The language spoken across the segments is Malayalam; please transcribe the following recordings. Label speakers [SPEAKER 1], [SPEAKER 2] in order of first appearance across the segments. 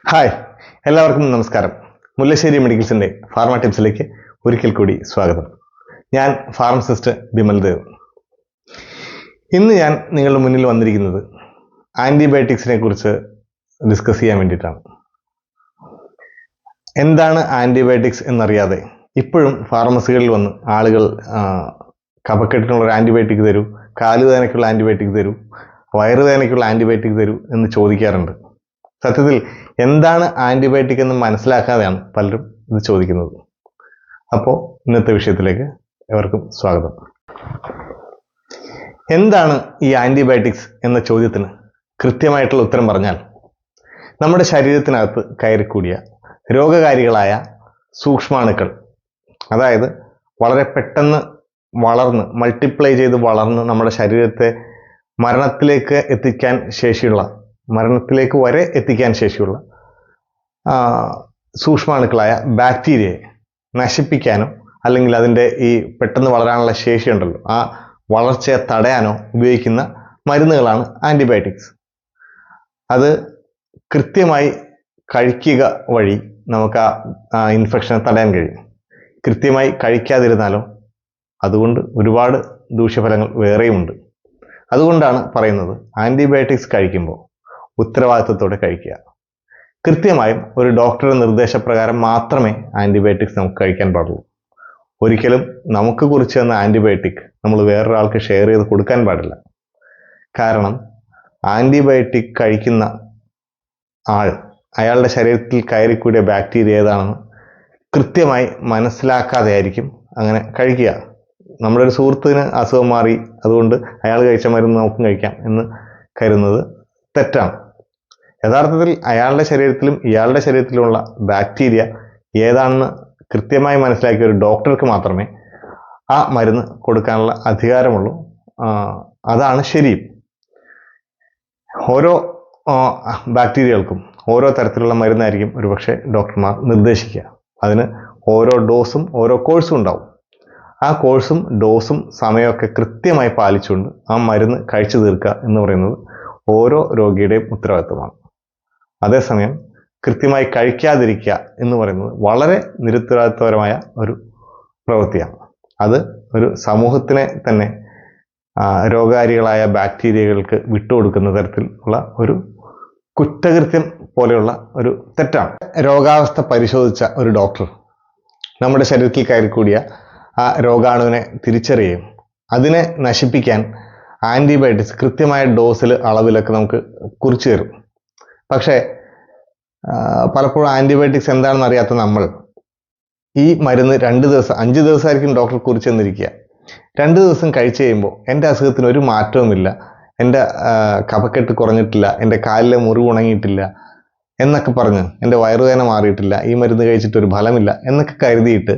[SPEAKER 1] ഹായ്, എല്ലാവർക്കും നമസ്കാരം. മുല്ലശ്ശേരി മെഡിക്കൽസിൻ്റെ ഫാർമ ടിപ്സിലേക്ക് ഒരിക്കൽ കൂടി സ്വാഗതം. ഞാൻ ഫാർമസിസ്റ്റ് ബിമൽ ദേവ്. ഇന്ന് ഞാൻ നിങ്ങളുടെ മുന്നിൽ വന്നിരിക്കുന്നത് ആൻറ്റിബയോട്ടിക്സിനെ കുറിച്ച് ഡിസ്കസ് ചെയ്യാൻ വേണ്ടിയിട്ടാണ്. എന്താണ് ആൻറ്റിബയോട്ടിക്സ് എന്നറിയാതെ ഇപ്പോഴും ഫാർമസികളിൽ വന്ന് ആളുകൾ കഫക്കെട്ടിനുള്ള ആൻറ്റിബയോട്ടിക് തരൂ, കാലുവേദനയ്ക്കുള്ള ആൻറ്റിബയോട്ടിക് തരൂ, വയറുവേദനയ്ക്കുള്ള ആൻറ്റിബയോട്ടിക് തരൂ എന്ന് ചോദിക്കാറുണ്ട്. സത്യത്തിൽ എന്താണ് ആൻറ്റിബയോട്ടിക് എന്ന് മനസ്സിലാക്കാതെയാണ് പലരും ഇത് ചോദിക്കുന്നത്. അപ്പോൾ ഇന്നത്തെ വിഷയത്തിലേക്ക് എവർക്കും സ്വാഗതം. എന്താണ് ഈ ആൻറ്റിബയോട്ടിക്സ് എന്ന ചോദ്യത്തിന് കൃത്യമായിട്ടുള്ള ഉത്തരം പറഞ്ഞാൽ, നമ്മുടെ ശരീരത്തിനകത്ത് കയറിക്കൂടിയ രോഗകാരികളായ സൂക്ഷ്മാണുക്കൾ, അതായത് വളരെ പെട്ടെന്ന് വളർന്ന് മൾട്ടിപ്ലൈ ചെയ്ത് വളർന്ന് നമ്മുടെ ശരീരത്തെ മരണത്തിലേക്ക് വരെ എത്തിക്കാൻ ശേഷിയുള്ള സൂക്ഷ്മാണുക്കളായ ബാക്ടീരിയയെ നശിപ്പിക്കാനോ അല്ലെങ്കിൽ അതിൻ്റെ ഈ പെട്ടെന്ന് വളരാനുള്ള ശേഷിയുണ്ടല്ലോ ആ വളർച്ചയെ തടയാനോ ഉപയോഗിക്കുന്ന മരുന്നുകളാണ് ആൻറ്റിബയോട്ടിക്സ്. അത് കൃത്യമായി കഴിക്കുക വഴി നമുക്ക് ആ ഇൻഫെക്ഷനെ തടയാൻ കഴിയും. കൃത്യമായി കഴിക്കാതിരുന്നാലോ അതുകൊണ്ട് ഒരുപാട് ദൂഷ്യഫലങ്ങൾ വേറെയുമുണ്ട്. അതുകൊണ്ടാണ് പറയുന്നത് ആൻറ്റിബയോട്ടിക്സ് കഴിക്കുമ്പോൾ ഉത്തരവാദിത്വത്തോടെ കഴിക്കുക. കൃത്യമായും ഒരു ഡോക്ടറുടെ നിർദ്ദേശപ്രകാരം മാത്രമേ ആൻറ്റിബയോട്ടിക്സ് നമുക്ക് കഴിക്കാൻ പാടുള്ളൂ. ഒരിക്കലും നമുക്ക് കുറിച്ച് തന്ന ആൻറ്റിബയോട്ടിക് നമ്മൾ വേറൊരാൾക്ക് ഷെയർ ചെയ്ത് കൊടുക്കാൻ പാടില്ല. കാരണം ആൻറ്റിബയോട്ടിക് കഴിക്കുന്ന അയാളുടെ ശരീരത്തിൽ കയറിക്കൂടിയ ബാക്ടീരിയ ഏതാണെന്ന് കൃത്യമായി മനസ്സിലാക്കാതെ ആയിരിക്കും അങ്ങനെ കഴിക്കുക. നമ്മുടെ ഒരു സുഹൃത്തിന് അസുഖം മാറി, അതുകൊണ്ട് അയാൾ കഴിച്ച മരുന്ന് നമുക്കും കഴിക്കാം എന്ന് കരുതുന്നത് തെറ്റാണ്. യഥാർത്ഥത്തിൽ അയാളുടെ ശരീരത്തിലും ഇയാളുടെ ശരീരത്തിലുമുള്ള ബാക്ടീരിയ ഏതാണെന്ന് കൃത്യമായി മനസ്സിലാക്കിയ ഒരു ഡോക്ടർക്ക് മാത്രമേ ആ മരുന്ന് കൊടുക്കാനുള്ള അധികാരമുള്ളൂ. അതാണ് ശരി. ഓരോ ബാക്ടീരിയകൾക്കും ഓരോ തരത്തിലുള്ള മരുന്നായിരിക്കും ഒരുപക്ഷെ ഡോക്ടർമാർ നിർദ്ദേശിക്കുക. അതിന് ഓരോ ഡോസും ഓരോ കോഴ്സും ഉണ്ടാവും. ആ കോഴ്സും ഡോസും സമയമൊക്കെ കൃത്യമായി പാലിച്ചുകൊണ്ട് ആ മരുന്ന് കഴിച്ചു തീർക്കുക എന്ന് പറയുന്നത് ഓരോ രോഗിയുടെയും ഉത്തരവാദിത്വമാണ്. അതേസമയം കൃത്യമായി കഴിക്കാതിരിക്കുക എന്ന് പറയുന്നത് വളരെ നിരുത്തരവാദിത്വപരമായ ഒരു പ്രവൃത്തിയാണ്. അത് ഒരു സമൂഹത്തിനെ തന്നെ രോഗകാരികളായ ബാക്ടീരിയകൾക്ക് വിട്ടുകൊടുക്കുന്ന തരത്തിലുള്ള ഒരു കുറ്റകൃത്യം പോലെയുള്ള ഒരു തെറ്റാണ്. രോഗാവസ്ഥ പരിശോധിച്ച ഒരു ഡോക്ടർ നമ്മുടെ ശരീരത്തിൽ കയറിക്കൂടിയ ആ രോഗാണുവിനെ തിരിച്ചറിയുകയും അതിനെ നശിപ്പിക്കാൻ ആൻറ്റിബയോട്ടിക്സ് കൃത്യമായ ഡോസിൽ അളവിലൊക്കെ നമുക്ക് കുറിച്ചു തരും. പക്ഷേ പലപ്പോഴും ആൻറ്റിബയോട്ടിക്സ് എന്താണെന്ന് അറിയാത്ത നമ്മൾ ഈ മരുന്ന് 2 ദിവസം 5 ദിവസമായിരിക്കും ഡോക്ടർ കുറിച്ച് തന്നിരിക്കുക. 2 ദിവസം കഴിച്ചു കഴിയുമ്പോൾ എൻ്റെ അസുഖത്തിന് ഒരു മാറ്റവുമില്ല, എൻ്റെ കഫക്കെട്ട് കുറഞ്ഞിട്ടില്ല, എൻ്റെ കാലിലെ മുറിവ് ഉണങ്ങിയിട്ടില്ല എന്നൊക്കെ പറഞ്ഞ്, എൻ്റെ വയറുവേദന മാറിയിട്ടില്ല, ഈ മരുന്ന് കഴിച്ചിട്ട് ഒരു ഫലമില്ല എന്നൊക്കെ കരുതിയിട്ട്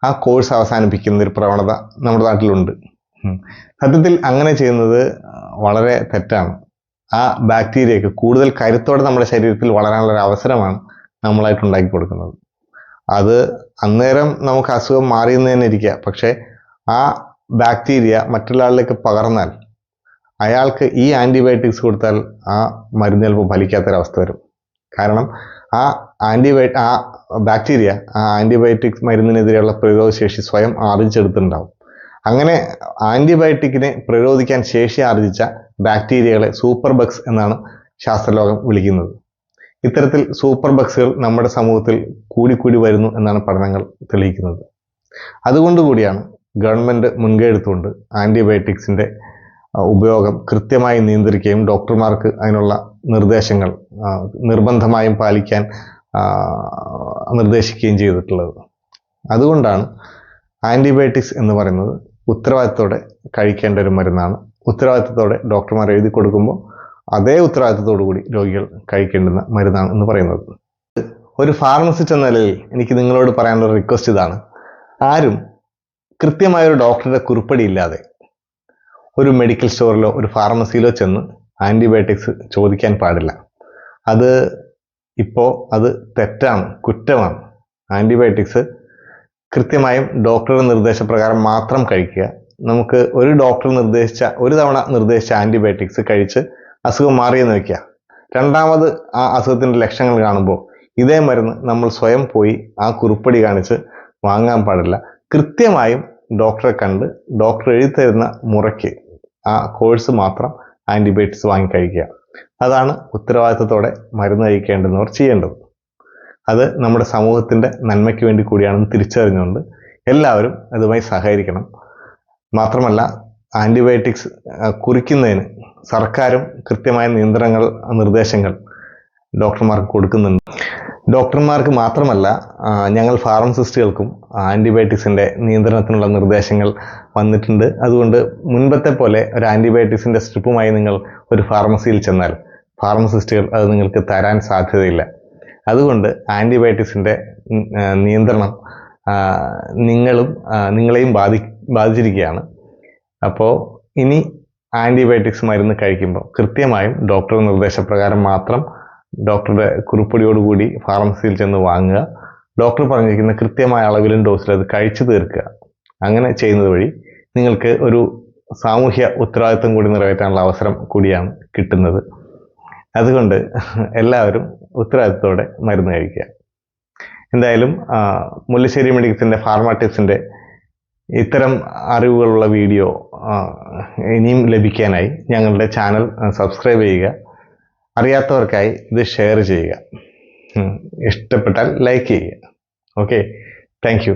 [SPEAKER 1] ആ കോഴ്സ് അവസാനിപ്പിക്കുന്ന ഒരു പ്രവണത നമ്മുടെ നാട്ടിലുണ്ട്. സത്യത്തിൽ അങ്ങനെ ചെയ്യുന്നത് വളരെ തെറ്റാണ്. ആ ബാക്ടീരിയക്ക് കൂടുതൽ കരുത്തോടെ നമ്മുടെ ശരീരത്തിൽ വളരാനുള്ള ഒരു അവസരമാണ് നമ്മളായിട്ട് ഉണ്ടാക്കി കൊടുക്കുന്നത്. അത് അന്നേരം നമുക്ക് അസുഖം മാറിയെന്ന് തന്നെ ഇരിക്കുക, പക്ഷേ ആ ബാക്ടീരിയ മറ്റുള്ളവരിലേക്ക് പകർന്നാൽ അയാൾക്ക് ഈ ആൻറ്റിബയോട്ടിക്സ് കൊടുത്താൽ ആ മരുന്ന് ചിലപ്പോൾ ഫലിക്കാത്തൊരവസ്ഥ വരും. കാരണം ആ ബാക്ടീരിയ ആ ആൻറ്റിബയോട്ടിക്സ് മരുന്നിനെതിരെയുള്ള പ്രതിരോധശേഷി സ്വയം ആർജിച്ചെടുത്തിട്ടുണ്ടാവും. അങ്ങനെ ആൻറ്റിബയോട്ടിക്കിനെ പ്രതിരോധിക്കാൻ ശേഷി ആർജിച്ച ബാക്ടീരിയകളെ സൂപ്പർ ബഗ്സ് എന്നാണ് ശാസ്ത്രലോകം വിളിക്കുന്നത്. ഇത്തരത്തിൽ സൂപ്പർ ബഗ്സുകൾ നമ്മുടെ സമൂഹത്തിൽ കൂടിക്കൂടി വരുന്നു എന്നാണ് പഠനങ്ങൾ തെളിയിക്കുന്നത്. അതുകൊണ്ടുകൂടിയാണ് ഗവൺമെൻറ് മുൻകൈ എടുത്തുകൊണ്ട് ആൻറ്റിബയോട്ടിക്സിൻ്റെ ഉപയോഗം കൃത്യമായി നിയന്ത്രിക്കുകയും ഡോക്ടർമാർക്ക് അതിനുള്ള നിർദ്ദേശങ്ങൾ നിർബന്ധമായും പാലിക്കാൻ നിർദ്ദേശിക്കുകയും ചെയ്തിട്ടുള്ളത്. അതുകൊണ്ടാണ് ആൻറ്റിബയോട്ടിക്സ് എന്ന് പറയുന്നത് ഉത്തരവാദിത്തത്തോടെ കഴിക്കേണ്ട ഒരു മരുന്നാണ്. ഉത്തരവാദിത്തത്തോടെ ഡോക്ടർമാർ എഴുതി കൊടുക്കുമ്പോൾ അതേ ഉത്തരവാദിത്തത്തോടു കൂടി രോഗികൾ കഴിക്കേണ്ടുന്ന മരുന്നാണ് എന്ന് പറയുന്നത്. ഒരു ഫാർമസിസ്റ്റ് എന്ന നിലയിൽ എനിക്ക് നിങ്ങളോട് പറയാനുള്ള റിക്വസ്റ്റ് ഇതാണ്: ആരും കൃത്യമായൊരു ഡോക്ടറുടെ കുറിപ്പടിയില്ലാതെ ഒരു മെഡിക്കൽ സ്റ്റോറിലോ ഒരു ഫാർമസിയിലോ ചെന്ന് ആൻറ്റിബയോട്ടിക്സ് ചോദിക്കാൻ പാടില്ല. അത് തെറ്റാണ്, കുറ്റമാണ്. ആൻറ്റിബയോട്ടിക്സ് കൃത്യമായും ഡോക്ടറുടെ നിർദ്ദേശപ്രകാരം മാത്രം കഴിക്കുക. നമുക്ക് ഒരു തവണ നിർദ്ദേശിച്ച ആൻറ്റിബയോട്ടിക്സ് കഴിച്ച് അസുഖം മാറിയെന്ന് വയ്ക്കുക. രണ്ടാമത് ആ അസുഖത്തിൻ്റെ ലക്ഷണങ്ങൾ കാണുമ്പോൾ ഇതേ മരുന്ന് നമ്മൾ സ്വയം പോയി ആ കുറിപ്പടി കാണിച്ച് വാങ്ങാൻ പാടില്ല. കൃത്യമായും ഡോക്ടറെ കണ്ട് ഡോക്ടർ എഴുതി തരുന്ന മുറയ്ക്ക് ആ കോഴ്സ് മാത്രം ആൻറ്റിബയോട്ടിക്സ് വാങ്ങി കഴിക്കുക. അതാണ് ഉത്തരവാദിത്തത്തോടെ മരുന്ന് കഴിക്കേണ്ടുന്നവർ ചെയ്യേണ്ടത്. അത് നമ്മുടെ സമൂഹത്തിൻ്റെ നന്മയ്ക്ക് വേണ്ടി കൂടിയാണെന്ന് തിരിച്ചറിഞ്ഞുകൊണ്ട് എല്ലാവരും അതുമായി സഹകരിക്കണം. മാത്രമല്ല ആൻറ്റിബയോട്ടിക്സ് കുറിക്കുന്നതിന് സർക്കാരും കൃത്യമായ നിർദ്ദേശങ്ങൾ ഡോക്ടർമാർക്ക് കൊടുക്കുന്നുണ്ട്. ഡോക്ടർമാർക്ക് മാത്രമല്ല ഞങ്ങൾ ഫാർമസിസ്റ്റുകൾക്കും ആൻറ്റിബയോട്ടിക്സിൻ്റെ നിയന്ത്രണത്തിനുള്ള നിർദ്ദേശങ്ങൾ വന്നിട്ടുണ്ട്. അതുകൊണ്ട് മുൻപത്തെ പോലെ ഒരു ആൻറ്റിബയോട്ടിക്സിൻ്റെ സ്ട്രിപ്പുമായി നിങ്ങൾ ഒരു ഫാർമസിയിൽ ചെന്നാൽ ഫാർമസിസ്റ്റുകൾ അത് നിങ്ങൾക്ക് തരാൻ സാധ്യതയില്ല. അതുകൊണ്ട് ആൻറ്റിബയോട്ടിക്സിൻ്റെ നിയന്ത്രണം നിങ്ങളെയും ബാധിച്ചിരിക്കുകയാണ്. അപ്പോൾ ഇനി ആൻറ്റിബയോട്ടിക്സ് മരുന്ന് കഴിക്കുമ്പോൾ കൃത്യമായും ഡോക്ടറുടെ നിർദ്ദേശപ്രകാരം മാത്രം ഡോക്ടറുടെ കുറിപ്പടിയോടുകൂടി ഫാർമസിയിൽ ചെന്ന് വാങ്ങുക. ഡോക്ടർ പറഞ്ഞിരിക്കുന്ന കൃത്യമായ അളവിലും ഡോസിലും അത് കഴിച്ചു തീർക്കുക. അങ്ങനെ ചെയ്യുന്നത് വഴി നിങ്ങൾക്ക് ഒരു സാമൂഹ്യ ഉത്തരവാദിത്വം കൂടി നിറവേറ്റാനുള്ള അവസരം കൂടിയാണ് കിട്ടുന്നത്. അതുകൊണ്ട് എല്ലാവരും ഉത്തരവാദിത്വത്തോടെ മരുന്ന് കഴിക്കുക. എന്തായാലും മുല്ലശ്ശേരി മെഡിക്കൽസിൻ്റെ ഫാർമ ടിപ്സിൻ്റെ ഇത്തരം അറിവുകളുള്ള വീഡിയോ ഇനിയും ലഭിക്കാനായി ഞങ്ങളുടെ ചാനൽ സബ്സ്ക്രൈബ് ചെയ്യുക. അറിയാത്തവർക്കായി ഇത് ഷെയർ ചെയ്യുക. ഇഷ്ടപ്പെട്ടാൽ ലൈക്ക് ചെയ്യുക. Okay, thank you.